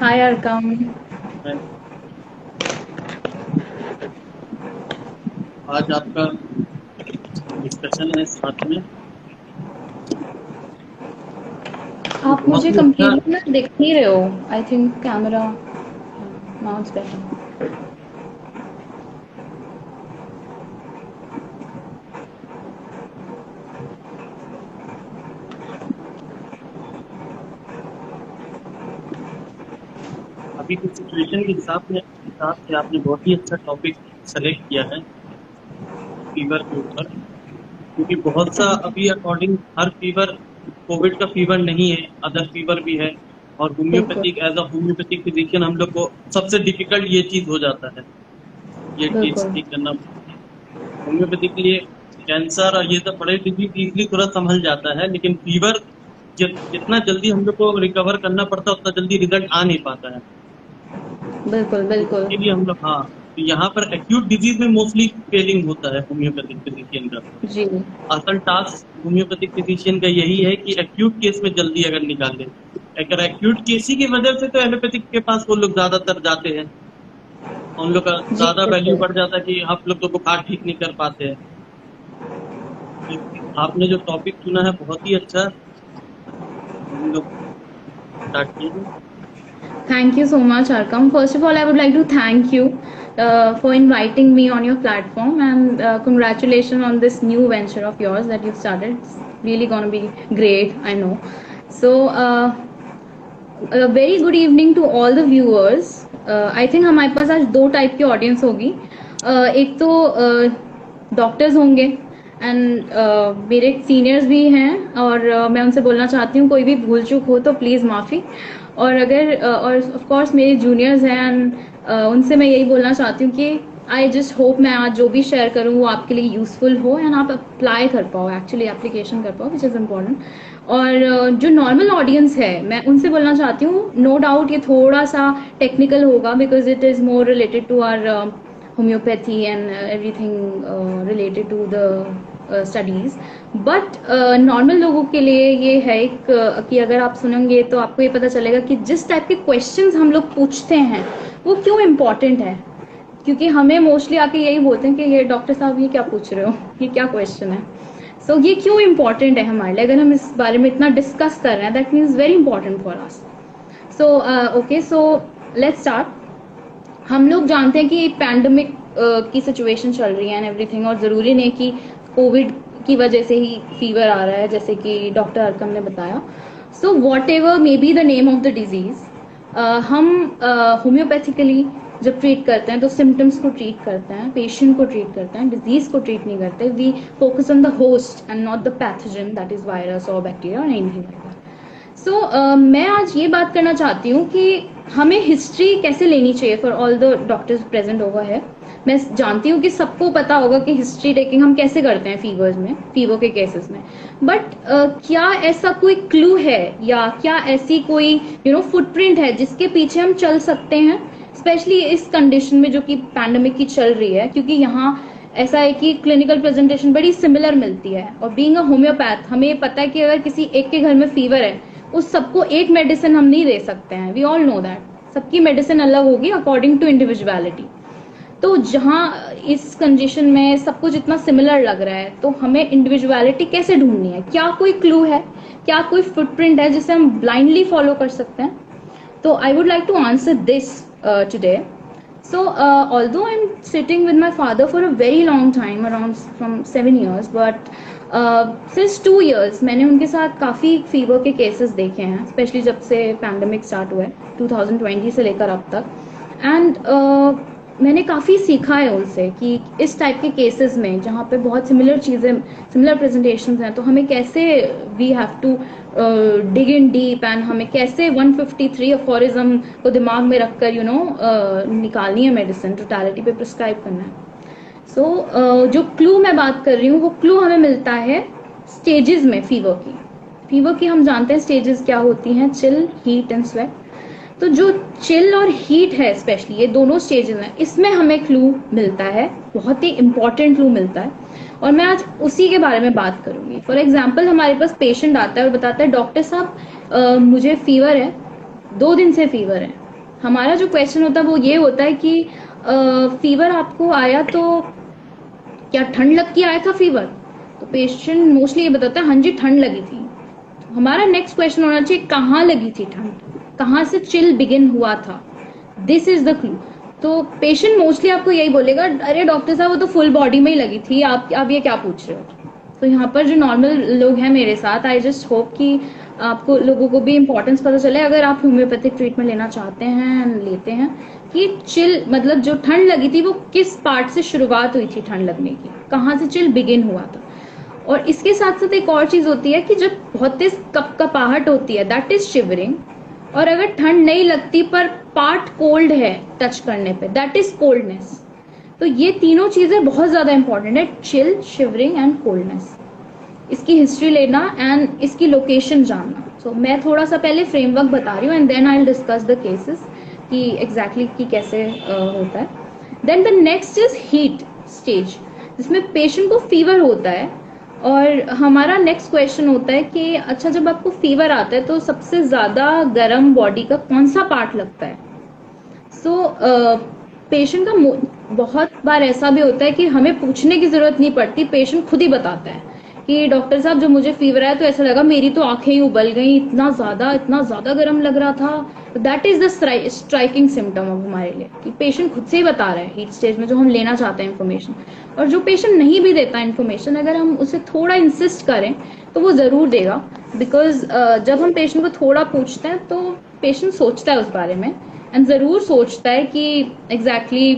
Hi, Arkam. आज आपका discussion है साथ में। ये आप बहुत मुझे ही अच्छा। कंप्लीटली ना दिख नहीं रहे हो। I think camera now it's better. अभी की सिचुएशन के हिसाब से आपने बहुत ही अच्छा टॉपिक सेलेक्ट किया है फीवर के ऊपर, क्योंकि बहुत सा थैंक यू। अभी अकॉर्डिंग हर फीवर कोविड का फीवर नहीं है, अदर फीवर भी है। और बिल्कुल homeopathic as a homeopathic physician हम लोग को सबसे डिफिकल्ट ये चीज हो जाता है, ये चीज बिल्कुल ठीक करना। होम्योपैथी के लिए कैंसर और ये सब बड़े डिजीज इजीली थोड़ा संभल जाता है, लेकिन फीवर जितना जल्दी हम लोग को रिकवर करना पड़ता है उतना जल्दी रिजल्ट आ नहीं पाता है। बिल्कुल तो बिल्कुल। इसके लिए हम लोग, हाँ, तो यहाँ पर एक्यूट डिजीज में मोस्टली फेलिंग होता है होम्योपैथिक फिजिशियन का। जी असल टास्क होम्योपैथिक फिजिशियन का यही है कि एक्यूट केस में जल्दी अगर निकाल ले। अगर एक्यूट केस ही की वजह से तो एलोपैथिक के पास वो लोग ज्यादातर जाते हैं, उन लोग का जी ज्यादा वैल्यू बिल्कुल। बढ़ जाता है कि आप लोग तो बुखार ठीक नहीं कर पाते हैं। तो आपने जो टॉपिक चुना है बहुत ही अच्छा, हम लोग स्टार्ट किए। Thank you so much, Arkam. First of all, I would like to thank you for inviting me on your platform, and congratulations on this new venture of yours that you've started. It's really gonna be great, I know. So, a very good evening to all the viewers. I think हमारे पास आज दो type की audience होगी। एक तो doctors होंगे and मेरे seniors भी हैं, और मैं उनसे बोलना चाहती हूँ कोई भी भूल चूक हो तो प्लीज़ माफ़ी। और अगर और ऑफ कोर्स मेरे जूनियर्स हैं एंड उनसे मैं यही बोलना चाहती हूँ कि आई जस्ट होप मैं आज जो भी शेयर करूँ वो आपके लिए यूज़फुल हो एंड आप अप्लाई कर पाओ, एक्चुअली एप्लीकेशन कर पाओ, विच इज़ इम्पॉर्टेंट। और जो नॉर्मल ऑडियंस है मैं उनसे बोलना चाहती हूँ, नो डाउट ये थोड़ा सा टेक्निकल होगा because it is more related to our homeopathy and everything related to the studies. But normal लोगों के लिए ये है एक कि अगर आप सुनेंगे तो आपको ये पता चलेगा कि जिस टाइप के क्वेश्चंस हम लोग पूछते हैं वो क्यों इम्पॉर्टेंट है। क्योंकि हमें मोस्टली आके यही बोलते हैं कि ये डॉक्टर साहब ये क्या पूछ रहे हो, ये क्या क्वेश्चन है। सो ये क्यों इम्पॉर्टेंट है हमारे लिए, अगर हम इस बारे में इतना डिस्कस कर रहे हैं that means very important for us. So okay, so let's start. हम लोग जानते हैं कि पैंडमिक की सिचुएशन चल रही है एंड एवरीथिंग, और ज़रूरी नहीं कि कोविड की वजह से ही फीवर आ रहा है जैसे कि डॉक्टर अरकम ने बताया। So what ever may be the name of the disease, हम होम्योपैथिकली जब ट्रीट करते हैं तो सिम्टम्स को ट्रीट करते हैं, पेशेंट को ट्रीट करते हैं, डिजीज को ट्रीट नहीं करते। We focus on the host and not the pathogen that is virus और बैक्टीरिया और एनीथिंग लाइक दैट। सो मैं आज ये बात करना चाहती हूँ कि हमें हिस्ट्री कैसे लेनी चाहिए for all the doctors present over है। मैं जानती हूँ कि सबको पता होगा कि हिस्ट्री टेकिंग हम कैसे करते हैं फीवर्स में, फीवर के केसेस में। बट क्या ऐसा कोई क्लू है या क्या ऐसी कोई फुटप्रिंट है जिसके पीछे हम चल सकते हैं, स्पेशली इस कंडीशन में जो कि पैंडेमिक की चल रही है। क्योंकि यहाँ ऐसा है कि क्लिनिकल प्रेजेंटेशन बड़ी सिमिलर मिलती है, और बीइंग अ होम्योपैथ हमें ये पता है कि अगर किसी एक के घर में फीवर है उस सबको एक मेडिसिन हम नहीं दे सकते हैं। वी ऑल नो दैट सबकी मेडिसिन अलग होगी अकॉर्डिंग टू इंडिविजुअलिटी। तो जहाँ इस कंडीशन में सब कुछ इतना सिमिलर लग रहा है तो हमें इंडिविजुअलिटी कैसे ढूंढनी है, क्या कोई क्लू है, क्या कोई फुटप्रिंट है जिसे हम ब्लाइंडली फॉलो कर सकते हैं। So I would like to answer this today. So although I'm sitting with my father for a very long time, around from 7 years, but since 2 years मैंने उनके साथ काफ़ी फीवर के केसेस देखे हैं, स्पेशली जब से पैंडमिक स्टार्ट हुआ है 2020 से लेकर अब तक। एंड मैंने काफ़ी सीखा है उनसे कि इस टाइप के केसेस में जहाँ पे बहुत सिमिलर चीज़ें, सिमिलर प्रेजेंटेशंस हैं, तो हमें कैसे we have to dig in deep and हमें कैसे 153 अफोरिज्म को दिमाग में रखकर निकालनी है मेडिसिन, टोटलिटी पे प्रिस्क्राइब करना है। सो जो क्लू मैं बात कर रही हूँ वो क्लू हमें मिलता है स्टेजेस में फीवर की। फीवर की हम जानते हैं स्टेजेस क्या होती हैं, चिल, हीट एंड स्वेट। तो जो चिल और हीट है स्पेशली ये दोनों स्टेजेस हैं, इसमें हमें क्लू मिलता है, बहुत ही इंपॉर्टेंट क्लू मिलता है। और मैं आज उसी के बारे में बात करूंगी। फॉर एग्जाम्पल हमारे पास पेशेंट आता है और बताता है डॉक्टर साहब मुझे फीवर है, 2 दिन से फीवर है। हमारा जो क्वेश्चन होता है वो ये होता है कि फीवर आपको आया तो क्या ठंड लग के आया था फीवर? तो पेशेंट मोस्टली ये बताता है हाँ जी ठंड लगी थी। हमारा नेक्स्ट क्वेश्चन होना चाहिए कहाँ लगी थी ठंड, कहाँ से चिल बिगिन हुआ था, दिस इज द क्लू। तो पेशेंट मोस्टली आपको यही बोलेगा अरे डॉक्टर साहब वो तो फुल बॉडी में ही लगी थी, आप ये क्या पूछ रहे हो। तो यहाँ पर जो नॉर्मल लोग हैं मेरे साथ, आई जस्ट होप कि आपको लोगों को भी इंपॉर्टेंस पता चले अगर आप होम्योपैथिक ट्रीटमेंट लेना चाहते हैं, लेते हैं, कि चिल मतलब जो ठंड लगी थी वो किस पार्ट से शुरुआत हुई थी ठंड लगने की, कहाँ से चिल बिगिन हुआ था। और इसके साथ साथ एक और चीज होती है कि जब बहुत तेज कपकपाहट होती है दैट इज शिवरिंग, और अगर ठंड नहीं लगती पर पार्ट कोल्ड है टच करने पे दैट इज कोल्डनेस। तो ये तीनों चीजें बहुत ज्यादा इंपॉर्टेंट है, चिल, शिवरिंग एंड कोल्डनेस। इसकी हिस्ट्री लेना एंड इसकी लोकेशन जानना। सो मैं थोड़ा सा पहले फ्रेमवर्क बता रही हूँ and then I will discuss the cases कि एग्जैक्टली कि कैसे होता है। Then the next is heat stage, जिसमें पेशेंट को फीवर होता है। और हमारा नेक्स्ट क्वेश्चन होता है कि अच्छा जब आपको फीवर आता है तो सबसे ज्यादा गर्म बॉडी का कौन सा पार्ट लगता है। सो पेशेंट का बहुत बार ऐसा भी होता है कि हमें पूछने की जरूरत नहीं पड़ती, पेशेंट खुद ही बताता है कि डॉक्टर साहब जब मुझे फीवर आया तो ऐसा लगा मेरी तो आंखें ही उबल गई, इतना ज्यादा गर्म लग रहा था। That is the striking symptom अब हमारे लिए कि पेशेंट खुद से ही बता रहा है हीट स्टेज में जो हम लेना चाहते हैं इन्फॉर्मेशन। और जो पेशेंट नहीं भी देता इन्फॉर्मेशन, अगर हम उसे थोड़ा इंसिस्ट करें तो वो जरूर देगा, बिकॉज जब हम पेशेंट को थोड़ा पूछते हैं तो पेशेंट सोचता है उस बारे में एंड जरूर सोचता है कि एग्जैक्टली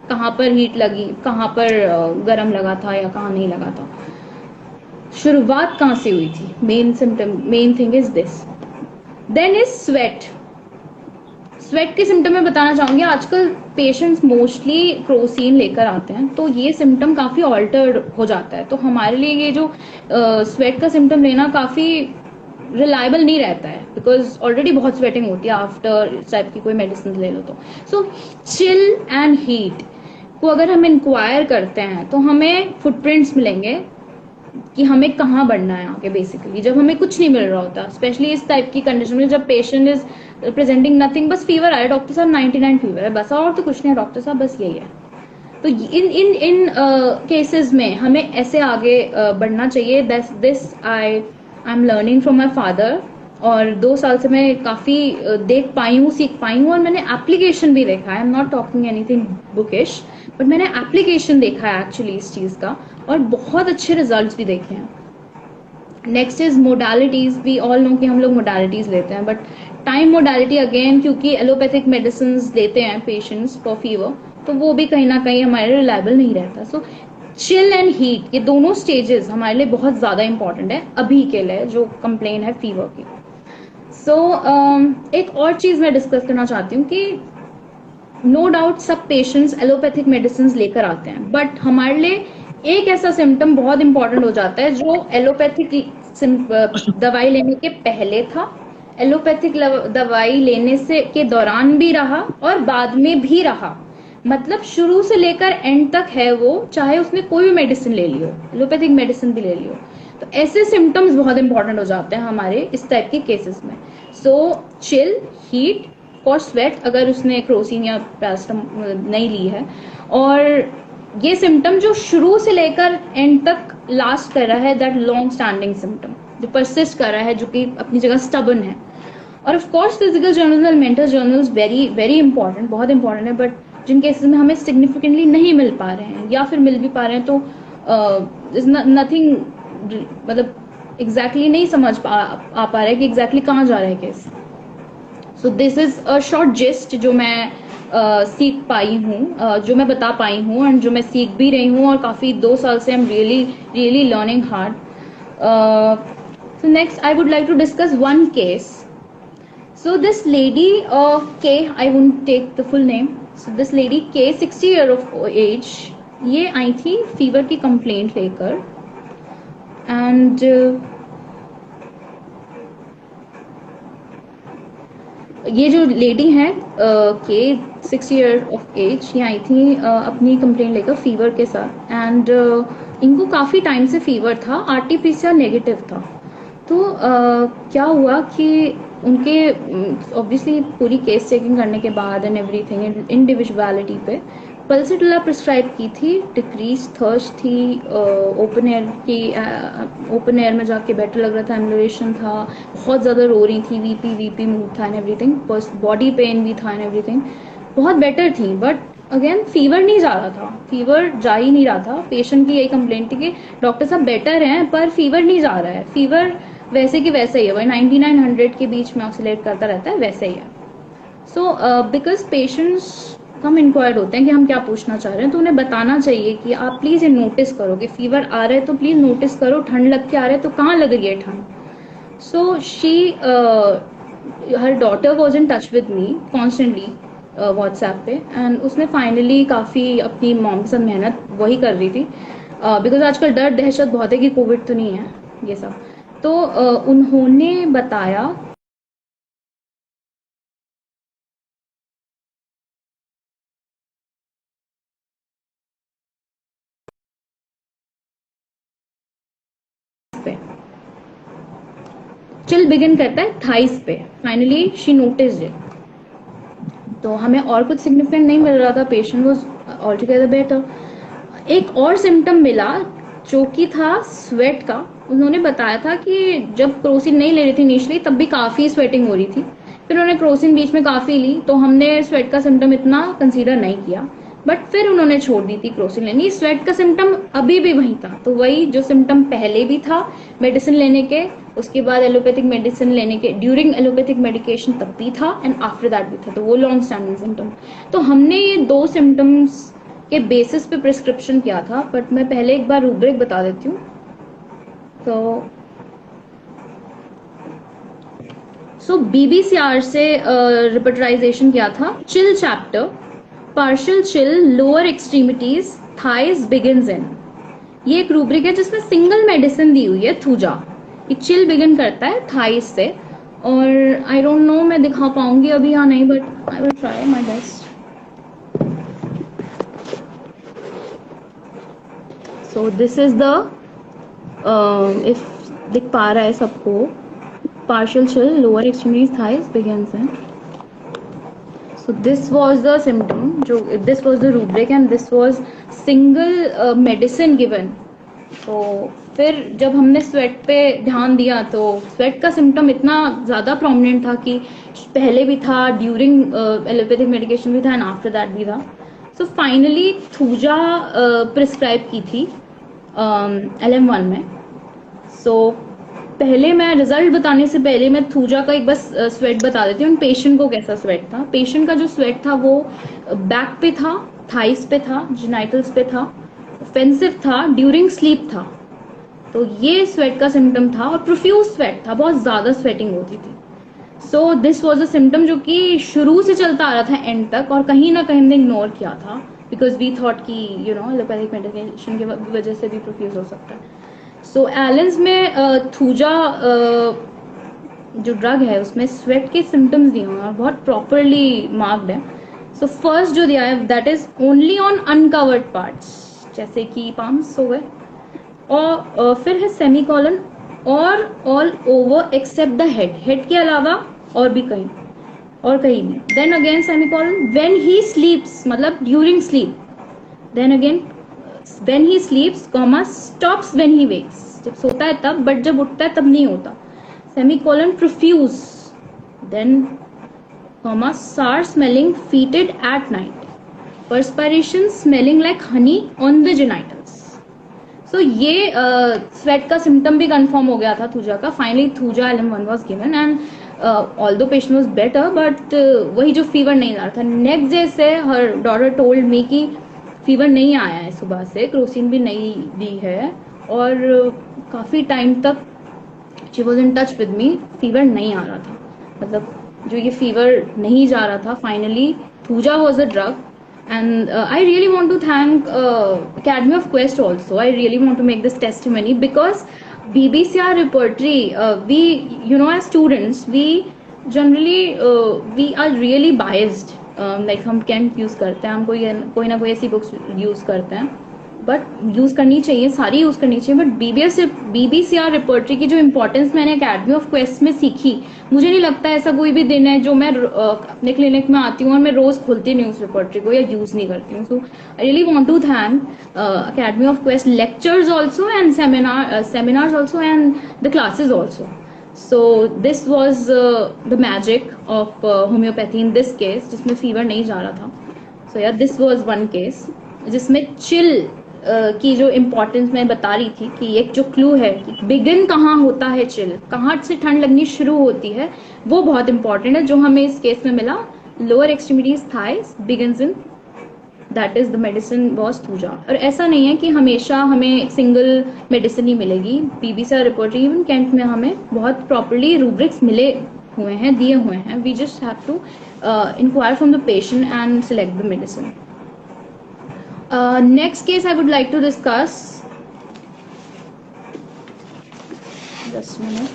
कहाँ पर हीट लगी, कहाँ पर गर्म लगा था या कहाँ नहीं लगा था, शुरुआत कहां से हुई थी। Main symptom, main thing is this. Then is sweat. Sweat के सिम्टम में बताना चाहूंगी, आजकल पेशेंट्स मोस्टली क्रोसिन लेकर आते हैं तो ये सिम्टम काफी ऑल्टर्ड हो जाता है। तो हमारे लिए ये जो स्वेट का सिम्टम लेना काफी रिलायबल नहीं रहता है, बिकॉज ऑलरेडी बहुत स्वेटिंग होती है आफ्टर इस टाइप की कोई मेडिसिन ले लो तो। सो चिल एंड हीट को अगर हम इंक्वायर करते हैं तो हमें फुटप्रिंट्स मिलेंगे कि हमें कहाँ बढ़ना है आगे। बेसिकली जब हमें कुछ नहीं मिल रहा होता, स्पेशली इस टाइप की कंडीशन में जब पेशेंट इज प्रेजेंटिंग नथिंग, बस फीवर आया डॉक्टर साहब 99 फीवर है बस, और तो कुछ नहीं है डॉक्टर साहब बस यही है। तो इन केसेस में हमें ऐसे आगे बढ़ना चाहिए। This I am learning from my father, और 2 साल से मैं काफी देख पाई हूँ, सीख पाई हूँ, और मैंने एप्लीकेशन भी देखा है। I am not talking anything bookish, but मैंने एप्लीकेशन देखा है एक्चुअली इस चीज का, और बहुत अच्छे रिजल्ट्स भी देखे हैं। Next is modalities. We all know कि हम लोग मोडालिटीज लेते हैं, बट टाइम मोडालिटी अगेन, क्योंकि एलोपैथिक मेडिसिन लेते हैं पेशेंट्स फॉर फीवर, तो वो भी कहीं ना कहीं हमारे रिलायबल नहीं रहता। सो चिल एंड हीट, ये दोनों स्टेजेस हमारे लिए बहुत ज्यादा इंपॉर्टेंट है अभी के लिए जो कंप्लेन है फीवर की। सो एक और चीज मैं डिस्कस करना चाहती हूँ कि नो डाउट सब पेशेंट्स एलोपैथिक मेडिसिन लेकर आते हैं, बट हमारे लिए एक ऐसा सिम्टम बहुत इंपॉर्टेंट हो जाता है जो एलोपैथिक दवाई लेने के पहले था, एलोपैथिक दवाई लेने से के दौरान भी रहा और बाद में भी रहा। मतलब शुरू से लेकर एंड तक है वो, चाहे उसने कोई भी मेडिसिन ले लियो, एलोपैथिक मेडिसिन भी ले लियो। तो ऐसे सिम्टम्स बहुत इंपॉर्टेंट हो जाते हैं हमारे इस टाइप के केसेस में। सो चिल, हीट और स्वेट अगर उसने क्रोसिन या पैरासिटामोल नहीं ली है, और ये सिम्टम जो शुरू से लेकर एंड तक लास्ट कर रहा है, दैट लॉन्ग स्टैंडिंग सिम्टम जो परसिस्ट कर रहा है, जो कि अपनी जगह स्टबन है। और ऑफ कोर्स फिजिकल जर्नल्स और mental journals very very important, बहुत इंपॉर्टेंट है, बट जिन केसेस में हमें सिग्निफिकेंटली नहीं मिल पा रहे हैं या फिर मिल भी पा रहे हैं तो नथिंग, मतलब एग्जैक्टली नहीं समझ आ पा रहा है कि एग्जैक्टली कहाँ जा रहा है case. So this is a short gist जो मैं सीख पाई हूँ, जो मैं बता पाई हूँ, एंड जो मैं सीख भी रही हूँ, और काफी 2 साल से I am really learning hard. So next I would like to discuss one case. So this lady के, I won't take the full name, so this lady के 60 ईयर ऑफ एज, ये आई थी फीवर की कंप्लेंट लेकर, and ये जो lady है के 60 ईयर ऑफ एज, ये आई थी अपनी कंप्लेंट लेकर फीवर के साथ, एंड इनको काफी टाइम से फीवर था, आरटीपीसीआर नेगेटिव था। तो क्या हुआ कि उनके ऑब्वियसली पूरी केस चेकिंग करने के बाद एंड एवरीथिंग इंडिविजुअलिटी पे पल्सिटुला प्रिस्क्राइब की थी, डिक्रीज थर्स्ट थी, ओपन एयर में जाके बेटर लग रहा था, एम्बुलेशन था, बहुत ज़्यादा रो रही थी, वीपी मूड था एंड एवरीथिंग, बॉडी पेन भी था एंड एवरीथिंग, बहुत बेटर थी. बट अगेन फीवर नहीं जा रहा था, फीवर जा ही नहीं रहा था. पेशेंट की यही कंप्लेंट थी कि डॉक्टर साहब बेटर हैं पर फीवर नहीं जा रहा है. फीवर वैसे कि वैसे ही है, वही 99-100 के बीच में ऑसिलेट करता रहता है, वैसे ही है. So because patients come inquired होते हैं कि हम क्या पूछना चाह रहे हैं, तो उन्हें बताना चाहिए कि आप प्लीज़ ये नोटिस करो कि फीवर आ रहा है तो प्लीज़ नोटिस करो, ठंड लग के आ रहा है तो कहाँ लग रही है ठंड. So she her daughter was in touch with me constantly WhatsApp पे, एंड उसने फाइनली काफ़ी अपनी मॉम के साथ मेहनत वही कर रही थी, बिकॉज आजकल डर दहशत बहुत है कि कोविड तो नहीं है ये सब. तो उन्होंने बताया पे चिल बिगिन करता है थाइस पे. Finally she noticed it. तो हमें और कुछ सिग्निफिकेंट नहीं मिल रहा था, patient was all together better. एक और सिम्टम मिला जो कि था स्वेट का. उन्होंने बताया था कि जब क्रोसिन नहीं ले रही थी इनिशियली तब भी काफ़ी स्वेटिंग हो रही थी, फिर उन्होंने क्रोसिन बीच में काफ़ी ली तो हमने स्वेट का सिम्टम इतना कंसीडर नहीं किया, बट फिर उन्होंने छोड़ दी थी क्रोसिन लेनी. स्वेट का सिम्टम अभी भी वही था, तो वही जो सिम्टम पहले भी था मेडिसिन लेने के, उसके बाद एलोपैथिक मेडिसिन लेने के, ड्यूरिंग एलोपैथिक मेडिकेशन तब भी था एंड आफ्टर दैट भी था, तो वो लॉन्ग स्टैंडिंग सिम्टम. तो हमने ये 2 सिम्टम्स के बेसिस पे प्रिस्क्रिप्शन किया था. बट मैं पहले एक बार रूब्रिक बता देती हूँ. सो BBCR से रिपर्टराइजेशन किया था. Chill chapter, partial chill, lower extremities, thighs begins in. ये एक रूब्रिक है जिसमें सिंगल मेडिसिन दी हुई है थूजा. ये चिल बिगिन करता है थाइज से, और आई डोंट नो मैं दिखा पाऊंगी अभी या नहीं, but I will try my best. So this is the, if दिख पा रहा है सबको, partial chill, lower extremities, thighs begins in. So this was the symptom, this was the rubric and this was single medicine given. तो फिर जब हमने sweat पे ध्यान दिया तो स्वेट का सिम्टम इतना ज़्यादा प्रोमिनेंट था कि पहले भी था, ड्यूरिंग एलोपैथिक मेडिकेशन भी था एंड आफ्टर दैट भी था. सो फाइनली थूजा प्रिस्क्राइब की थी LM1 में. सो पहले मैं रिजल्ट बताने से पहले मैं थूजा का एक बस स्वेट बता देती हूँ. पेशेंट को कैसा स्वेट था. पेशेंट का जो स्वेट था वो बैक पे था, थाइस पे था, जेनाइटल्स पे था, ऑफेंसिव था, ड्यूरिंग स्लीप था. तो ये स्वेट का सिम्टम था और प्रोफ्यूज स्वेट था, बहुत ज्यादा स्वेटिंग होती थी. So this was a symptom जो कि शुरू से चलता आ रहा था एंड तक, और कहीं ना कहीं हमने इग्नोर किया था बिकॉज वी थॉट कि एलोपैथिक मेडिकेशन की वजह से भी प्रोफ्यूज हो सकता है. सो एलेंस में थूजा जो ड्रग है उसमें स्वेट के सिम्टम्स दिए हुए हैं और बहुत प्रॉपरली मार्क्ड है. सो फर्स्ट जो दिया है that is only on uncovered parts, जैसे कि पाम्स हो गए, और फिर है सेमीकोलन और all over except the head, head के अलावा और भी कहीं और कहीं नहीं. Then again semicolon when he sleeps, मतलब during sleep. Then again when he sleeps, stops when he wakes, जब सोता है तब, बट जब उठता है तब नहीं होता. Semicolon profuse, then sour smelling fetid at night, perspiration smelling like honey on the genitals. So ये स्वेट का सिम्टम भी कंफर्म हो गया था थूजा का. Finally thuja LM1 was given and although patient was better, but वही जो fever नहीं आ रहा था. नेक्स्ट डे से हर डॉटर टोल्ड मी कि फीवर नहीं आया है सुबह से, क्रोसिन भी नहीं दी है, और काफ़ी टाइम तक she was in touch with me. Fever नहीं आ रहा था, मतलब जो ये फीवर नहीं जा रहा था. Finally thuja was a drug, and I really want to thank Academy of Quest also. I really want to make this testimony because BBCR repertory, we, as students, we generally we are really biased. Like हम cantt use करते हैं, हम कोई ना कोई ऐसी books use करते हैं बट यूज़ करनी चाहिए, सारी यूज़ करनी चाहिए, बट BBCR रिपोर्टरी की जो इम्पोर्टेंस मैंने अकेडमी ऑफ क्वेस्ट में सीखी, मुझे नहीं लगता ऐसा कोई भी दिन है जो मैं अपने क्लिनिक में आती हूँ और मैं रोज़ खुलती नहीं हूँ उस रिपोर्टरी को या यूज़ नहीं करती हूँ. So I really want to thank academy of quest lectures also and seminars also and the classes also. So this was the magic of homeopathy in this case, जिसमें फीवर नहीं जा रहा था. So yeah, this was one case जिसमें chill की जो importance मैं बता रही थी कि एक जो क्लू है कि बिगिन कहाँ होता है चिल, कहाँ से ठंड लगनी शुरू होती है, वो बहुत इंपॉर्टेंट है, जो हमें इस केस में मिला. Lower extremities thighs begins in, that is the medicine was thuja. और ऐसा नहीं है कि हमेशा हमें सिंगल मेडिसिन ही मिलेगी. BBCR रिपोर्ट इवन कैंट में हमें बहुत प्रॉपरली रूब्रिक्स मिले हुए हैं, दिए हुए हैं. We just have to inquire from the patient and select the medicine. Next case I would like to discuss. Just a minute.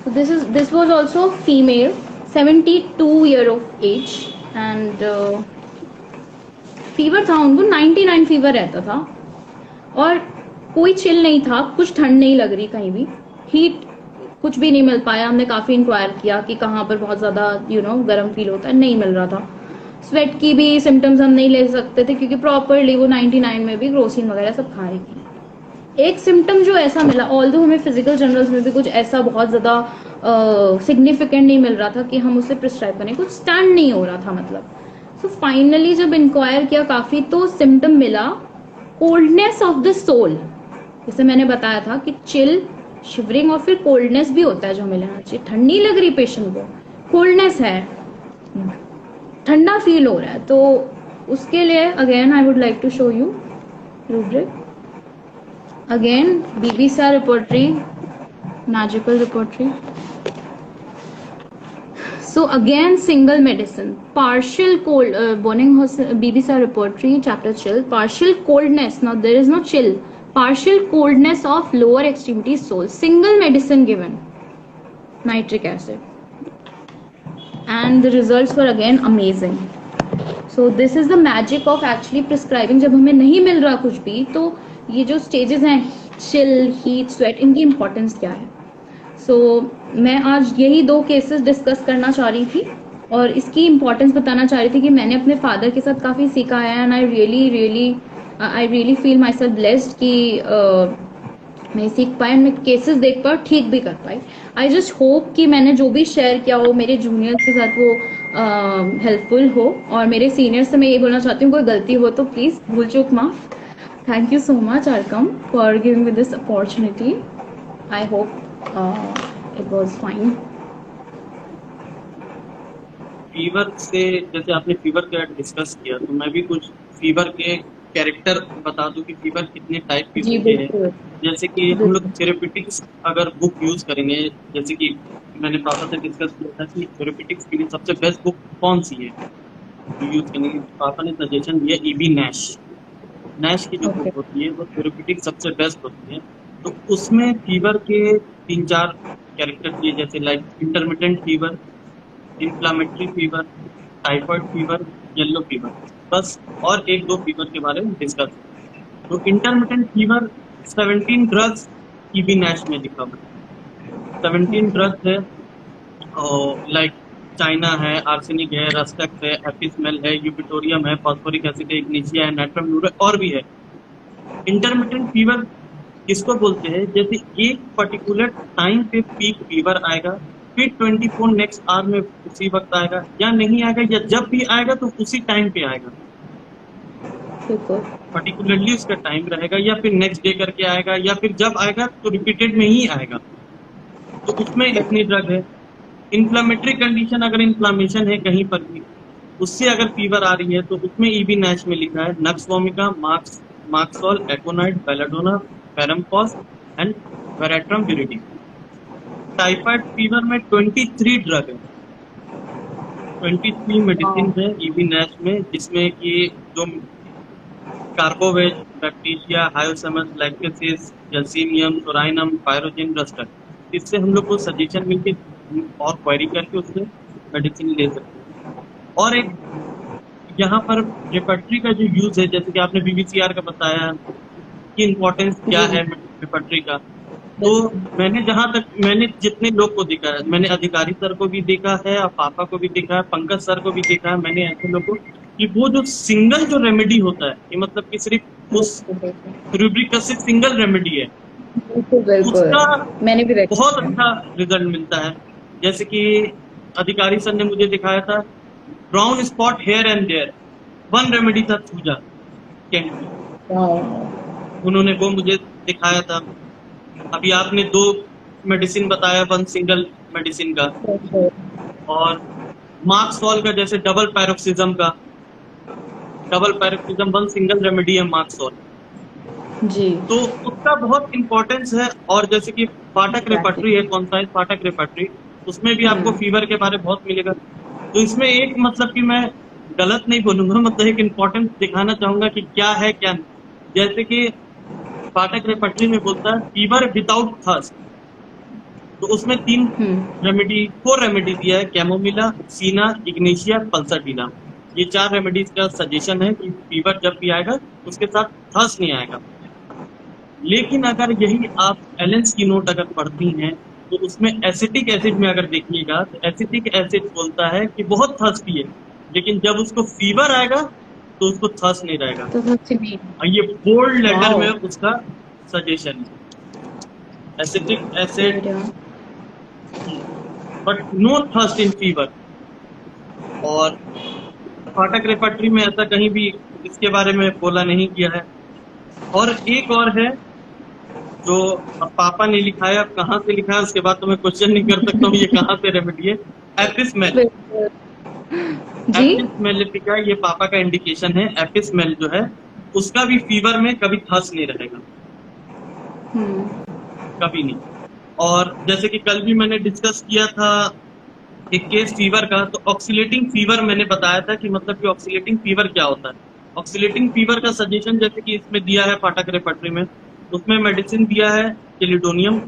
So this was also female, 72 year of age, and fever था उनको 99 fever रहता था और कोई chill नहीं था, कुछ ठंड नहीं लग रही कहीं भी, हीट कुछ भी नहीं मिल पाया. हमने काफी इंक्वायर किया कि कहाँ पर बहुत ज्यादा गर्म फील होता है, नहीं मिल रहा था. स्वेट की भी सिम्टम्स हम नहीं ले सकते थे क्योंकि प्रॉपरली वो 99 में भी ग्रोसिन वगैरह सब खा रही थी. एक सिम्टम जो ऐसा मिला, ऑल्दो हमें फिजिकल जर्नल्स में भी कुछ ऐसा बहुत ज्यादा सिग्निफिकेंट नहीं मिल रहा था कि हम उसे प्रिस्क्राइब करें, कुछ स्टैंड नहीं हो रहा था मतलब. सो फाइनली जब इंक्वायर किया काफी, तो सिम्टम मिला कोल्डनेस ऑफ द सोल. जैसे मैंने बताया था कि चिल, शिवरिंग और फिर कोल्डनेस भी होता है जो हमें लेना चाहिए. ठंड नहीं लग रही पेशेंट को, कोल्डनेस है, ठंडा फील हो रहा है, तो उसके लिए again I would like to show you rubric. Again BBCR repertory, magical repertory. So again single medicine, partial cold, Bonninghausen BBCR repertory chapter chill, partial coldness, now there is no chill, partial coldness of lower extremity soul, single medicine given, nitric acid, and the results were again amazing. So this is the magic of actually prescribing. जब हमें नहीं मिल रहा कुछ भी, तो ये जो stages हैं, chill, heat, sweat, इनकी importance क्या है. सो मैं आज यही 2 केसेस डिस्कस करना चाह रही थी और इसकी इम्पोर्टेंस बताना चाह रही थी कि मैंने अपने फादर के साथ काफ़ी सीखा है. And I really feel my self blessed कि मैं सीख पाई, मैं केसेस देख पाई, ठीक भी कर पाई. आई जस्ट होप कि मैंने जो भी शेयर किया हो मेरे जूनियर्स के साथ वो हेल्पफुल हो. और मेरे सीनियर्स से मैं ये बोलना चाहती हूँ, कोई गलती हो तो प्लीज़ भूल चूक माफ. Thank you so much Arkham for giving me this opportunity. I hope it was fine. Fever से, जैसे आपने फीवर का डिस्कस किया, तो मैं भी कुछ फीवर के कैरेक्टर बता दूं कि फीवर कितने टाइप की होती है. जैसे कि हम लोग थेरेप्यूटिक्स अगर बुक यूज करेंगे, जैसे कि मैंने पापा से डिस्कस किया था कि थेरेप्यूटिक्स के लिए सबसे बेस्ट बुक कौन सी है यूज करने की. पापा ने सजेशन दिया EB नैश की जो बुक होती है वो थेरेप्यूटिक्स सबसे बेस्ट होती है. तो उसमें फीवर के 3-4 कैरेक्टर दिए, जैसे like intermittent fever, inflammatory fever, typhoid fever, yellow fever, बस. और 1-2 फीवर के बारे में डिस्कस. तो intermittent fever 17 drugs EB Nash में लिखा हुआ है. 17 ड्रग्स है, लाइक चाइना है, आर्सेनिक है, रस्टक्स है, एपिस्मेल है, यूबिटोरियम है, फॉस्फोरिक एसिड है, इग्निशिया है, नाइट्रम यूरो और भी है. इंटरमिटेंट फीवर किसको बोलते हैं? जैसे एक पर्टिकुलर टाइम पे पीक फीवर आएगा, फिर 24 नेक्स्ट आवर में उसी वक्त आएगा, या नहीं आएगा, या जब भी आएगा तो उसी टाइम पे आएगा, पर्टिकुलरली उसका टाइम रहेगा, या फिर नेक्स्ट डे करके आएगा, या फिर जब आएगा तो रिपीटेड में ही आएगा. तो उसमें इतनी ड्रग है. इन्फ्लामेटरी कंडीशन, अगर इन्फ्लामेशन है कहीं पर भी, उससे अगर फीवर आ रही है तो उसमें EB नैश में लिखा है nux vomica, merc sol, aconite, belladonna, पैराम्पॉस and veratrum viride. Typhoid fever में 23 ड्रग है, 23 मेडिसिन है EB नैश में, जिसमें कि जो कार्बोवेज, बैक्टीरिया, हायोसमस, लैक्टोसिस, जल्सीनियम, सोराइनम, पायरोजिन, रस्टक, इससे हम लोग को सजेशन मिलके और क्वेरी करके उससे मेडिसिन ले सकते हैं. और एक यहाँ पर रेपर्टरी का जो यूज है, जैसे कि आपने बीवीसीआर का बताया कि इम्पोर्टेंस क्या जी है रेपर्टरी का, तो मैंने जितने लोग को देखा है, मैंने अधिकारी सर को भी देखा है और पापा को भी देखा है, पंकज सर को भी देखा है, मैंने ऐसे लोग को कि वो जो सिंगल जो रेमेडी होता है कि मतलब कि सिर्फ उस रूब्रिक का सिर्फ सिंगल रेमेडी है, बिल्कुल बिल्कुल, उसका मैंने भी बहुत देखा है। अच्छा रिजल्ट मिलता है। जैसे कि अधिकारी सर ने मुझे दिखाया था brown spot here and there, one remedy था चूजा कैंट में, वाह, उन्होंने वो मुझे दिखाया था। अभी आपने 2 मेडिसिन बताया, वन सिंगल मेडिसिन का, और मार्क्सॉल का जैसे डबल पैरोक्सिज्म वन सिंगल रेमेडी है मार्क्सॉल, जी तो उसका बहुत इम्पोर्टेंस है। और जैसे कि फाटक रेपर्टरी है, कौन सा है फाटक रेपर्टरी, उसमें भी आपको फीवर के बारे में बहुत मिलेगा। तो इसमें एक मतलब कि मैं गलत नहीं बोलूंगा, मतलब एक इम्पोर्टेंस दिखाना चाहूंगा कि क्या है क्या नहीं। जैसे कि फाटक रेपर्टरी में बोलता है फीवर विदाउट थर्स्ट, तो उसमें 4 रेमेडी दिया है, कैमोमिला, सीना, इग्नेशिया, पल्साडीना। ये 4 रेमेडीज का सजेशन है कि फीवर जब भी आएगा उसके साथ थर्स्ट नहीं आएगा। लेकिन अगर यही आप एलेंस की नोट अगर पढ़ती हैं तो उसमें एसिटिक एसिड में अगर देखिएगा तो एसिटिक एसिड बोलता है कि बहुत थर्स्टी है, लेकिन जब उसको फीवर आएगा तो उसको थर्स्ट नहीं रहेगा। तो सबसे मेन, और ये बोल्ड लेटर में वाओ, उसका सजेशन है, acetic acid but no thirst in fever. और फाटक रेपर्टरी में ऐसा कहीं भी इसके बारे में बोला नहीं गया है। और एक और है जो अब पापा ने लिखा है, अब कहाँ से लिखा है उसके बाद तो मैं क्वेश्चन नहीं कर सकता हूँ ये कहाँ से रेमेडी है। एपिसमेल, बिल्कुल जी, एपिसमेल का ये पापा का इंडिकेशन है। एपिसमेल जो है उसका भी फीवर में कभी थर्स्ट नहीं रहेगा, कभी नहीं। और जैसे कि कल भी मैंने डिस्कस किया था एक केस फीवर का, तो ऑक्सीलेटिंग फीवर मैंने बताया था कि मतलब कि ऑक्सीलेटिंग फीवर क्या होता है। ऑक्सीलेटिंग फीवर का सजेशन जैसे कि इसमें दिया है फाटक रेपर्टरी में, उसमें मेडिसिन दिया है चिलिडोनियम,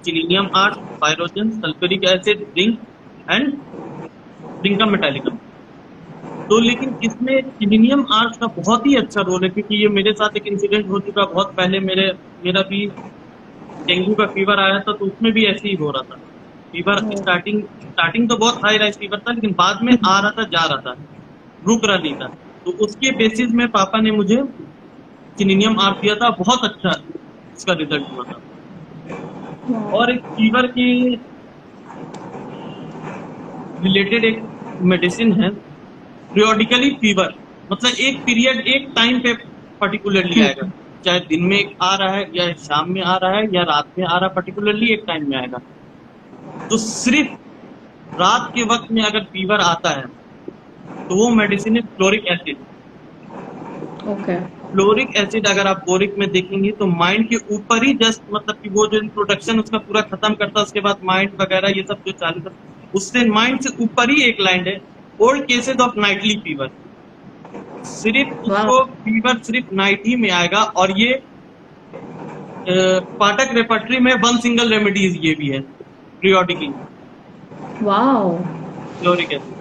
चिलीनियम आर्ट, pyrogen, sulphuric acid, zinc and zincum metallicum. तो लेकिन इसमें चिलीनियम आर्ट का बहुत ही अच्छा रोल है, क्योंकि ये मेरे साथ एक इंसिडेंट हो चुका बहुत पहले। मेरा भी डेंगू का फीवर आया था, तो उसमें भी ऐसे ही हो रहा था। फीवर स्टार्टिंग तो बहुत हाई राइज फीवर था, लेकिन बाद में आ रहा था जा रहा था, रुक रहा नहीं था। तो उसके बेसिस में पापा ने मुझे चिनिनियम आर्ट दिया था, बहुत अच्छा इसका रिजल्ट हुआ था। और एक फीवर की रिलेटेड एक मेडिसिन है पीरियोडिकली फीवर, मतलब एक पीरियड एक टाइम पे पर्टिकुलरली आएगा, चाहे दिन में आ रहा है या शाम में आ रहा है या रात में आ रहा है, पर्टिकुलरली एक टाइम में आएगा। तो सिर्फ रात के वक्त में अगर फीवर आता है तो वो मेडिसिन है fluoric acid. Okay, fluoric acid अगर आप बोरिक में देखेंगे तो माइंड के ऊपर ही जस्ट मतलब कि वो जो इंट्रोडक्शन उसका पूरा खत्म करता है, उसके बाद माइंड वगैरह ये सब जो चालू करता, उससे माइंड से ऊपर ही एक लाइन है, old cases of Knightley fever. सिर्फ उसको फीवर सिर्फ नाइट ही में आएगा। और ये पाठक रेपर्टरी में वन सिंगल रेमेडीज ये भी है पीरियोडिकली वाओ, फ्लोरिक एसिड।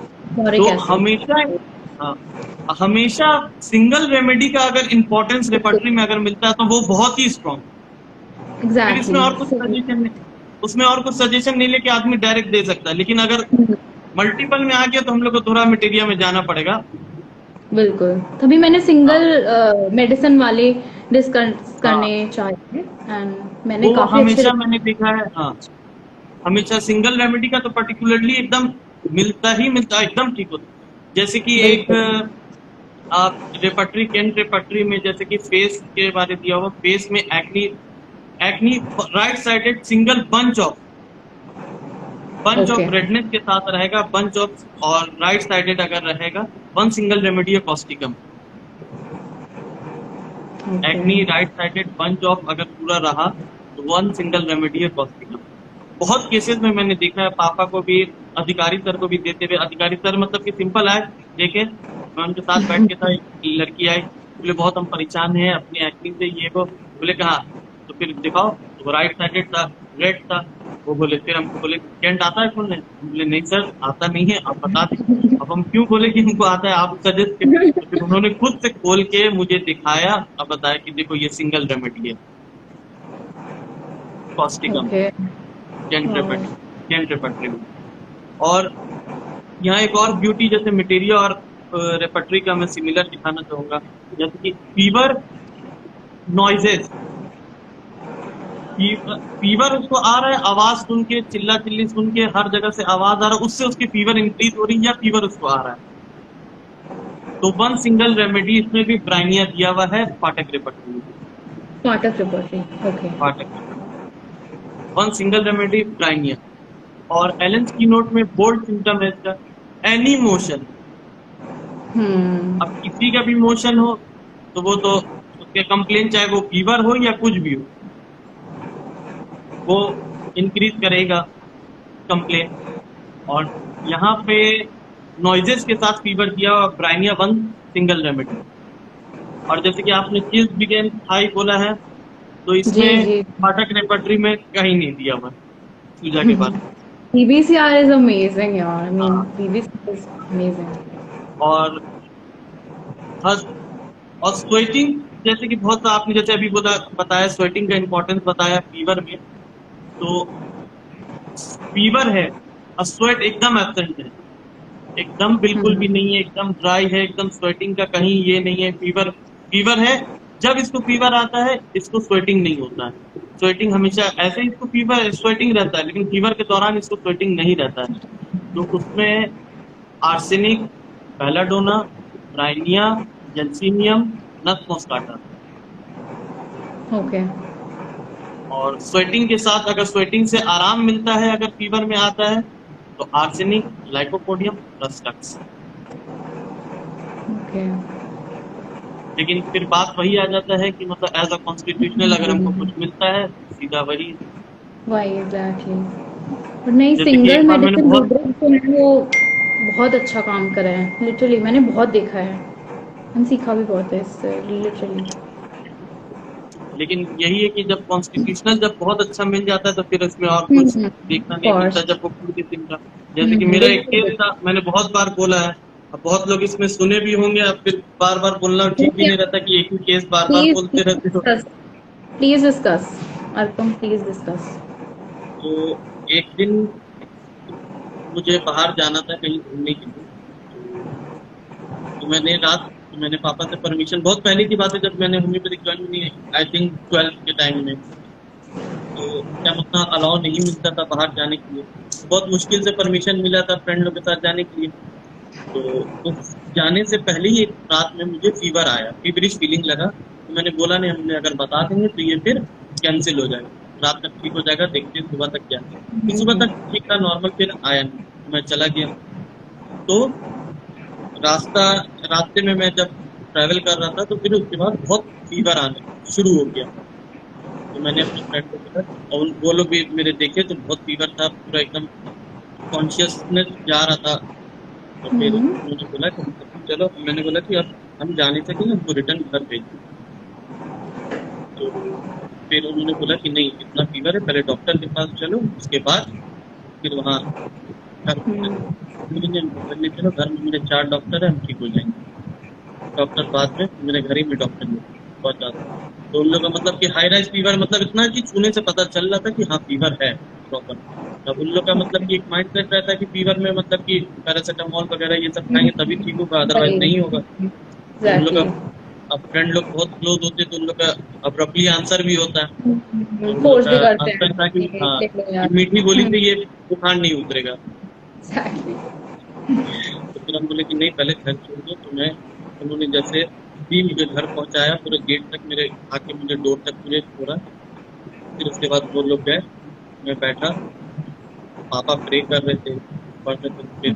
तो हमेशा सिंगल रेमेडी का अगर इम्पोर्टेंस रेपर्टरी में अगर मिलता है तो वो बहुत ही स्ट्रॉन्ग। एग्जैक्टली, इसमें और कुछ सजेशन नहीं, उसमें और कुछ सजेशन नहीं लेके आदमी डायरेक्ट दे सकता है, लेकिन अगर मल्टीपल में आ गया तो हम लोग को थोड़ा मटेरिया में जाना पड़ेगा। बिल्कुल, तभी मैंने सिंगल मेडिसिन वाले डिस्कस करने चाहिए एंड मैंने काफी हमेशा मैंने देखा है, हाँ हमेशा सिंगल रेमेडी का तो पर्टिकुलरली एकदम मिलता ही मिलता है, एकदम ठीक होता है। जैसे कि एक आप रेपर्टरी कैंट रेपर्टरी में जैसे कि फेस के बारे दिया हुआ, फेस में acne right sided single bunch of redness के साथ रहेगा, बंच ऑफ, और राइट साइडेड अगर रहेगा वन सिंगल रेमेडी है Causticum. Acne right sided bunch of अगर पूरा रहा तो वन सिंगल रेमेडी है कॉस्टिकम। बहुत केसेस में मैंने देखा है, पापा को भी अधिकारी सर को भी देते हुए। अधिकारी सर मतलब कि सिंपल आए, देखे मैं उनके साथ बैठ के था, एक लड़की आई, बोले बहुत हम परेशान हैं अपनी एक्टिंग से, ये वो, बोले कहा तो फिर दिखाओ, तो राइट साइडेड था, रेड था, वो बोले, फिर हमको बोले कैंट आता है खोलने, हम बोले नहीं सर आता नहीं है, आप बता दें। अब हम क्यों बोले कि हमको आता है, आप सजेस्ट करें। तो फिर उन्होंने खुद से खोल के मुझे दिखाया, अब बताया कि देखो ये सिंगल रेमेडी है, causticum, okay. Kent repertory, Kent repertory में। और यहाँ एक और ब्यूटी, जैसे मटेरिया और रेपेट्री का मैं सिमिलर दिखाना चाहूंगा। जैसे कि फीवर, नॉइजेस, फीवर उसको आ रहा है, आवाज सुन के, चिल्ला चिल्ली सुन के, हर जगह से आवाज आ रहा है, उससे उसकी फीवर इंक्रीज हो रही है या फीवर उसको आ रहा है। तो वन सिंगल रेमेडी इसमें भी ब्राइनिया दिया हुआ है, फाटक रेपेट्री में। फाटक रेपेट्री, ओके। फाटक, वन सिंगल रेमेडी ब्राइनिया। और एलेंस की नोट में बोल्ड सिम्टम है इसका, एनी मोशन। अब किसी का भी मोशन हो तो वो तो उसके कंप्लेन, चाहे वो फीवर हो या कुछ भी हो, वो इंक्रीज करेगा कंप्लेन। और यहाँ पे नॉइजेस के साथ फीवर दिया ब्राइनिया वन सिंगल रेमेडी। और जैसे कि आपने चीज बिगेन हाई बोला है, तो इसमें फाटक रेपेट्री में कहीं नहीं दिया हुआ सूजा के बाद। PBCR is amazing, yaar. I mean, PBCR is amazing. और स्वेटिंग, जैसे कि बहुत आपने जैसे अभी बताया स्वेटिंग का इम्पोर्टेंस बताया फीवर में। तो फीवर है और स्वेट एकदम एब्सेंट है, एकदम बिल्कुल भी नहीं है, एकदम ड्राई है, एकदम स्वेटिंग का कहीं ये नहीं है। फीवर है, जब इसको फीवर आता है इसको स्वेटिंग नहीं होता है। स्वेटिंग हमेशा ऐसे ही इसको फीवर स्वेटिंग रहता है, लेकिन फीवर के दौरान इसको स्वेटिंग नहीं रहता है। तो उसमें आर्सेनिक, बेलाडोना, ब्राइनिया, जेल्सीनियम, नट मॉस्काटा। ओके। और स्वेटिंग के साथ, अगर स्वेटिंग से आराम मिलता है, अगर फीवर में आता है, तो आर्सेनिक, लाइकोपोडियम, रस्टक्स। ओके। लेकिन फिर बात वही आ जाता है कि मतलब एज अ कॉन्स्टिट्यूशनल अगर हमको कुछ मिलता है सीधा वही एग्जैक्टली। और नहीं, सिंगल मेडिसिन वो बहुत अच्छा काम कर रहे हैं, लिटरली मैंने बहुत देखा है, हम सीखा भी बहुत है इससे, लिटरली। लेकिन यही है कि जब कॉन्स्टिट्यूशनल जब बहुत अच्छा मिल जाता है तो फिर इसमें और कुछ देखना नहीं मिलता। जब वो पूरी किस्म का, जैसे कि मेरा एक केस था, मैंने बहुत बार बोला है, अब बहुत लोग इसमें सुने भी होंगे, अब फिर बार बार बोलना ठीक भी नहीं रहता कि एक ही केस बार बार बोलते रहते हो। प्लीज डिस्कस अर्कम, प्लीज डिस्कस। तो एक दिन मुझे बाहर जाना था कहीं घूमने के लिए, तो मैंने पापा से परमिशन, बहुत पहले की बात है जब मैंने होम्योपैथिक ज्वाइन नहीं, आई थिंक 12 के टाइम में, तो क्या उतना अलाउ नहीं मिलता था बाहर जाने के लिए। बहुत मुश्किल से परमिशन मिला था फ्रेंड लोग के साथ जाने के लिए। तो उस जाने से पहले ही एक रात में मुझे फीवर आया, फीवरिश फीलिंग लगा। तो मैंने बोला नहीं, हमने अगर बता देंगे तो ये फिर कैंसिल हो जाएगा, रात तक ठीक हो जाएगा, देखते हैं सुबह तक क्या। तो सुबह तक ठीक था, नॉर्मल, फिर आया नहीं, मैं चला गया। तो रास्ते में मैं जब ट्रैवल कर रहा था तो फिर उसके बाद बहुत फीवर आने शुरू हो गया। तो मैंने अपने फ्रेंड को देखा और वो लोग भी मेरे देखे, तो बहुत फीवर था, पूरा एकदम कॉन्शियसनेस जा रहा था। तो फिर उन्होंने बोला कि चलो, मैंने बोला कि अब हम जा नहीं सकेंगे, हमको रिटर्न घर भेजिए। तो फिर उन्होंने बोला कि नहीं, इतना फीवर है, पहले डॉक्टर के पास चलो, उसके बाद फिर वहाँ घर चलो, घर में मेरे 4 डॉक्टर है, हम ठीक हो जाएंगे। डॉक्टर बाद में मेरे घर ही में डॉक्टर बहुत ज़्यादा। तो उन लोगों का मतलब कि हाई राइज फीवर, मतलब इतना कि छूने से पता चल रहा था कि हाँ फीवर है प्रॉपर। अब उन लोग का मतलब कि एक माइंड सेट रहता है कि फीवर में मतलब कि पैरासीटामोल वगैरह ये सब खाएंगे तभी ठीक होगा, अदरवाइज नहीं होगा। उन लोग का अब फ्रेंड लोग बहुत क्लोज होते तो उन लोग का अब्रप्टली आंसर भी होता है, आंसर था कि हाँ मीठी गोली से ये बुखार नहीं उतरेगा। तो फिर हम बोले कि नहीं, पहले घर छोड़ दो। तो उन्होंने जैसे भी मुझे घर पहुंचाया, पूरे गेट तक मेरे आके मुझे डोर तक पूरे छोड़ा। फिर उसके बाद वो लोग गए, मैं बैठा, पापा प्रे कर रहे थे, पढ़ रहे थे। फिर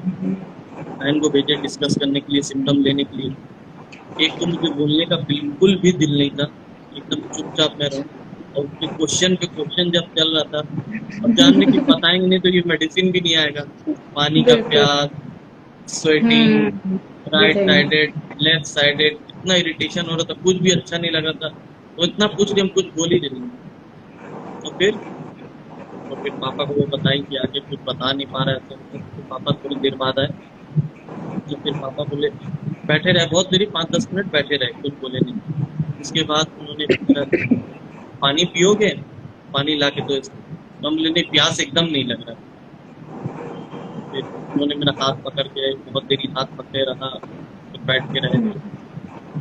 बहन को भेजे डिस्कस करने के लिए, सिम्टम लेने के लिए। एक तो मुझे बोलने का बिल्कुल भी दिल नहीं था, एकदम चुपचाप मैं रहूं। और क्वेश्चन पे क्वेश्चन जब चल रहा था, अब जानने की बताएंगे नहीं तो ये मेडिसिन भी नहीं आएगा। पानी का प्यास, sweating, right sided, left sided, इतना इरिटेशन हो रहा था, कुछ भी अच्छा नहीं लगा था। तो इतना पूछ के हम कुछ बोल ही नहीं। तो फिर और फिर पापा को वो बताई कि आगे कुछ बता नहीं पा रहा है, तो पापा थोड़ी देर बाद आए। तो फिर पापा बोले, बैठे रहे बहुत देरी, 5-10 मिनट बैठे रहे, कुछ बोले नहीं। उसके बाद उन्होंने पूछा, पानी पियोगे? पानी ला के दो इसको। तो हम बोले नहीं, प्यास एकदम नहीं लग रहा। फिर उन्होंने मेरा हाथ पकड़ के बहुत देरी हाथ पकड़े रहा, फिर बैठ के रहे।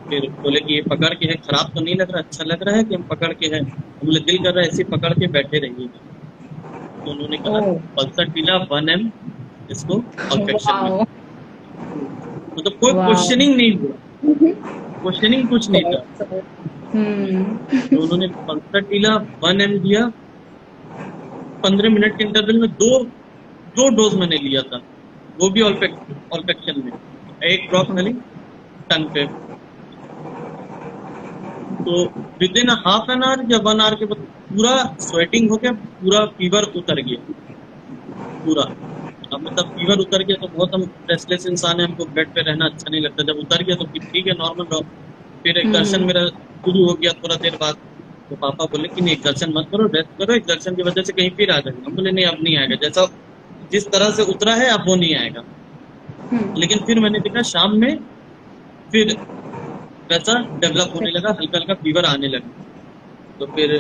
फिर बोले कि ये पकड़ के है, खराब तो नहीं लग रहा, अच्छा लग रहा है कि हम पकड़ के है? हम बोले दिल कर रहा है ऐसे पकड़ के बैठे रहिए। तो उन्होंने कहा पल्सर टीला 1M, इसको ऑल्फेक्शन में। वाओ मतलब कोई वाओ क्वेश्चनिंग नहीं हुआ, क्वेश्चनिंग कुछ नहीं था। तो उन्होंने पल्सर टीला 1M दिया। 15 मिनट के इंटरवल में दो डोज मैंने लिया था, वो भी ऑल्फेक्शन में, एक ड्रॉप खाली टंग पे। तो with in half an hour या 1 आवर के बाद पूरा स्वेटिंग हो गया, पूरा फीवर उतर गया पूरा। अब मतलब फीवर उतर गया तो बहुत, हम रेस्टलेस इंसान है, हमको बेड पे रहना अच्छा नहीं लगता। जब उतर गया तो फिर ठीक है, नॉर्मल रहो। फिर एक्सर्शन मेरा शुरू हो गया थोड़ा देर बाद। तो पापा बोले कि नहीं एक्सर्शन मत करो, रेस्ट करो, एक्सर्शन की वजह से कहीं फिर आ जाएगा। हम बोले नहीं अब नहीं आएगा, जैसा जिस तरह से उतरा है अब वो नहीं आएगा। लेकिन फिर मैंने देखा शाम में फिर वैसा डेवलप होने लगा, हल्का हल्का फीवर आने लगा। तो फिर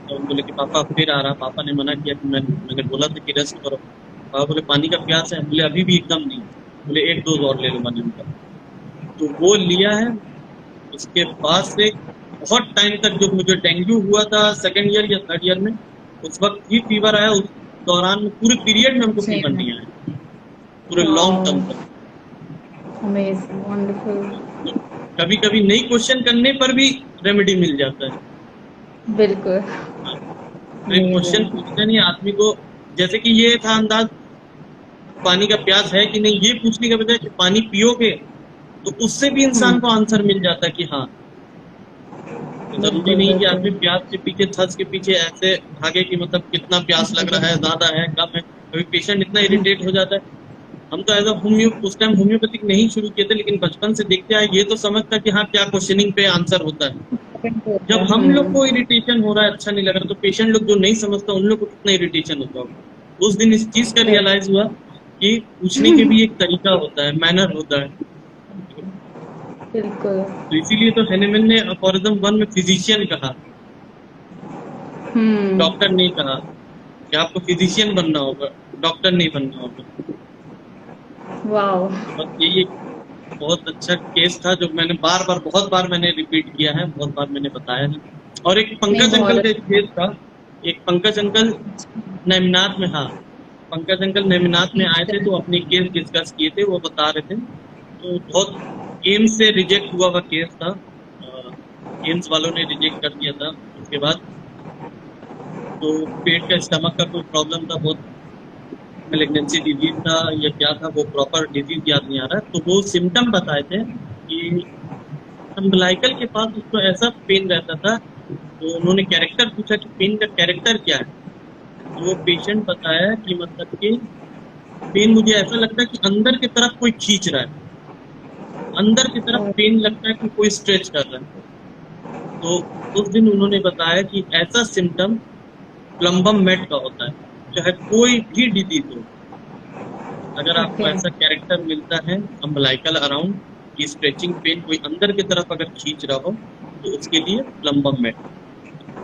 तो बोले कि पापा फिर आ रहा। पापा ने मना किया कि मैंने बोला था कि रेस्ट करो। पापा बोले पानी का प्यास है? बोले अभी भी एकदम नहीं। बोले एक डोज और ले लो मैंने उनका। तो वो लिया है। उसके बाद से बहुत टाइम तक, जो मुझे डेंगू हुआ था 2nd ईयर या 3rd ईयर में, उस वक्त ही फीवर आया। उस दौरान में पूरे पीरियड में हमको फीवर नहीं आया, पूरे लॉन्ग टर्म तक। Amazing, wonderful. कभी कभी नई क्वेश्चन करने पर भी रेमेडी मिल जाता है। बिल्कुल। क्वेश्चन पूछते नहीं आदमी को, जैसे कि ये था अंदाज पानी का प्यास है कि नहीं, ये पूछने के बजाय कि पानी पियोगे, तो उससे भी इंसान को आंसर मिल जाता है कि हाँ। जरूरी नहीं कि आदमी प्यास के पीछे, थर्स्ट के पीछे ऐसे भागे कि मतलब कितना प्यास लग रहा है, ज्यादा है, कम है। कभी पेशेंट इतना इरिटेट हो जाता है। हम तो एज अ उस टाइम होम्योपैथिक नहीं शुरू किए थे, लेकिन बचपन से देखते आए, ये तो समझता कि हाँ क्या क्वेश्चनिंग पे आंसर होता है। जब हम लोग को इरिटेशन हो रहा है, अच्छा नहीं लग रहा, तो पेशेंट लोग जो नहीं समझता उन लोग को कितना इरिटेशन होता होगा। उस दिन इस चीज का रियलाइज हुआ कि पूछने के भी एक तरीका होता है, मैनर होता है। बिल्कुल। तो इसीलिए तो हेनेमन ने अफोरिज्म 1 में फिजिशियन कहा, डॉक्टर नहीं कहा कि आपको फिजिशियन बनना होगा, डॉक्टर नहीं बनना होगा। वाओ। बस ये बहुत अच्छा केस था जो मैंने बहुत बार मैंने रिपीट किया है, बहुत बार मैंने बताया है। और एक पंकज अंकल का केस था। एक पंकज अंकल नेमिनाथ में, हाँ पंकज अंकल नेमिनाथ में आए थे, तो अपनी केस डिस्कस किए थे, वो बता रहे थे। तो बहुत एम्स से रिजेक्ट हुआ हुआ केस था, एम्स वालों ने रिजेक्ट कर दिया था। उसके बाद तो पेट का स्टमक का कोई प्रॉब्लम था, बहुत मेलिग्नेंसी डिजीज था या क्या था, वो प्रॉपर डिजीज याद नहीं आ रहा। तो वो सिम्टम बताए थे कि अम्बलाइकल के पास उसको ऐसा पेन रहता था। तो उन्होंने कैरेक्टर पूछा कि पेन का कैरेक्टर क्या है। तो वो पेशेंट बताया कि मतलब कि पेन मुझे ऐसा लगता है कि अंदर की तरफ कोई खींच रहा है, अंदर की तरफ पेन लगता है कि कोई स्ट्रेच कर रहा है। तो उस दिन उन्होंने बताया कि ऐसा सिम्टम प्लम्बम मेट का होता है, चाहे कोई भी डिजीज हो। अगर आपको ऐसा कैरेक्टर मिलता है अम्बलाइकल अराउंड की स्ट्रेचिंग पेन कोई अंदर की तरफ अगर खींच रहा हो, तो उसके लिए प्लम्बम मेट।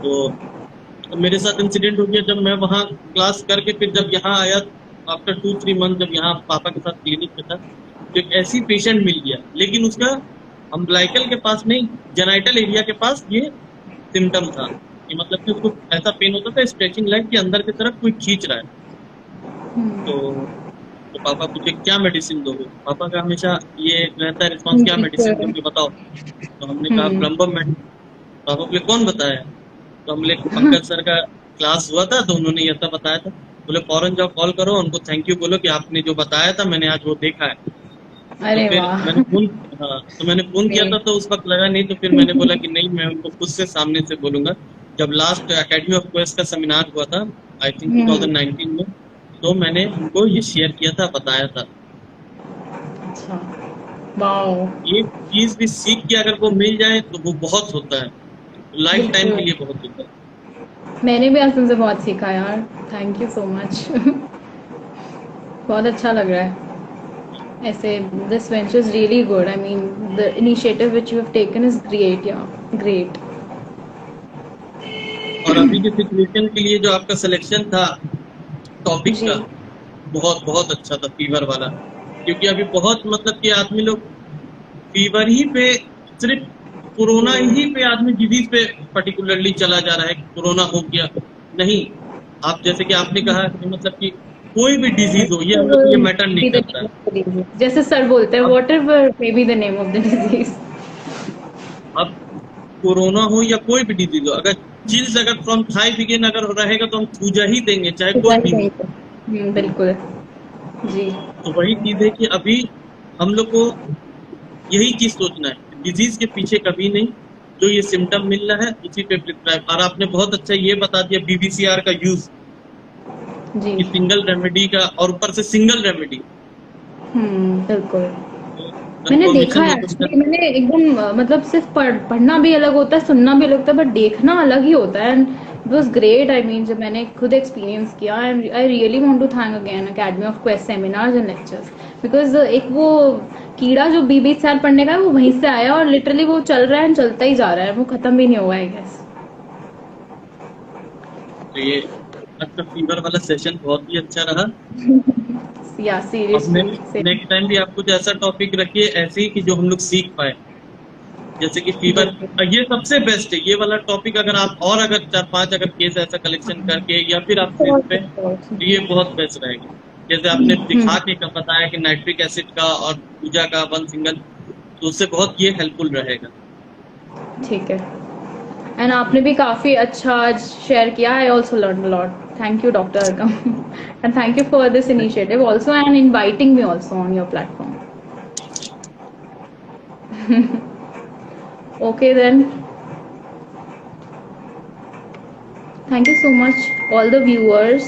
तो मेरे साथ इंसिडेंट हो गया, जब मैं वहाँ क्लास करके फिर जब यहाँ आया आफ्टर 2-3 मंथ, जब यहाँ पापा के साथ क्लिनिक में था, तो एक ऐसी पेशेंट मिल गया, लेकिन उसका अम्बलाइकल के पास नहीं, जेनाइटल एरिया के पास ये सिम्टम था कि मतलब कि उसको ऐसा पेन होता था स्ट्रेचिंग लाइक कि अंदर की तरफ कोई खींच रहा है। तो पापा पूछे क्या मेडिसिन दोगे। पापा का हमेशा ये रहता है रिस्पॉन्स, क्या मेडिसिन दोगे बताओ। तो हमने कहा प्लम्बम मेट। पापा बोले कौन बताया। तो हम बोले पंकज सर का क्लास हुआ था, तो उन्होंने ये सब बताया था। बोले फौरन जाओ कॉल करो, उनको थैंक यू बोलो कि आपने जो बताया था मैंने आज वो देखा है। अरे तो फिर वाह। मैंने फोन किया था, तो उस वक्त लगा नहीं, तो फिर मैंने बोला कि नहीं मैं उनको खुद से सामने से बोलूंगा। जब लास्ट एकेडमी ऑफ क्वेस्ट का सेमिनार हुआ था आई थिंक 2019 में, तो मैंने उनको ये शेयर किया था, बताया था। अच्छा, वाओ। एक चीज भी सीख के अगर वो मिल जाए तो वो बहुत होता है, लाइफ टाइम के लिए बहुत होता है। मैंने भी आज तुमसे बहुत सीखा यार, थैंक यू सो मच। बहुत अच्छा लग रहा है ऐसे। This venture is really good, I mean the initiative which you have taken is great, या ग्रेट। और अभी के सिचुएशन के लिए जो आपका सिलेक्शन था टॉपिक जी का, बहुत बहुत अच्छा था फीवर वाला। क्योंकि अभी बहुत मतलब कि आदमी लोग फीवर ही पे, सिर्फ कोरोना ही पे आदमी डिजीज पे पर्टिकुलरली चला जा रहा है कि कोरोना हो गया। नहीं, आप जैसे कि आपने कहा कि मतलब कि कोई भी डिजीज हो, ये हम लोग को ये मैटर नहीं Be the करता name है। of the disease. जैसे सर बोलते हैं अब what ever may be the name of the disease. अब कोरोना हो या कोई भी डिजीज हो, अगर चिल्स अगर फ्रॉम थाई बिगिन अगर रहेगा तो हम पूजा ही देंगे, चाहे कोई भी हो। बिल्कुल जी। तो वही चीज है कि अभी हम लोग को यही चीज सोचना है, डिजीज के पीछे कभी नहीं, जो ये सिम्टम मिल रहा है उसी पे प्रिस्क्राइब। और आपने बहुत अच्छा ये बता दिया बीबीसीआर का यूज, जी कि सिंगल रेमेडी का, और ऊपर से सिंगल रेमेडी बिल्कुल। मैंने देखा कंफर्मेशन है ये तो एक्चुअली, मैंने एकदम मतलब सिर्फ पढ़ना भी अलग होता है, सुनना भी अलग होता है, बट देखना अलग ही होता है। And it was great, I mean जब मैंने खुद एक्सपीरियंस किया, I really want to thank again academy of quest seminars and lectures, because एक वो कीड़ा जो 20-20 साल पढ़ने का है वो वहीं से आया, और लिटरली वो चल रहा है, चलता ही जा रहा है, वो खत्म भी नहीं हुआ आई गेस। तो ये आपका फीवर वाला सेशन बहुत ही अच्छा रहा। या अब सीरियसली नेक्स्ट टाइम भी आप कुछ ऐसा टॉपिक रखिए ऐसे ही कि जो हम लोग सीख पाए, जैसे कि फीवर। ये सबसे बेस्ट है ये वाला टॉपिक। अगर आप और अगर 4-5 अगर केस ऐसा कलेक्शन करके या फिर आप इस पे, तो ये बहुत बेस्ट रहेगा। जैसे आपने दिखा के का बताया कि नाइट्रिक एसिड का और पूजा का वन सिंगल, तो उससे बहुत ये हेल्पफुल रहेगा। ठीक है। एंड आपने भी काफ़ी अच्छा आज शेयर किया, I also learn lot. Thank you doctor Arkham, and thank you for this initiative also and inviting me also on your platform. Okay then, thank you so much all the viewers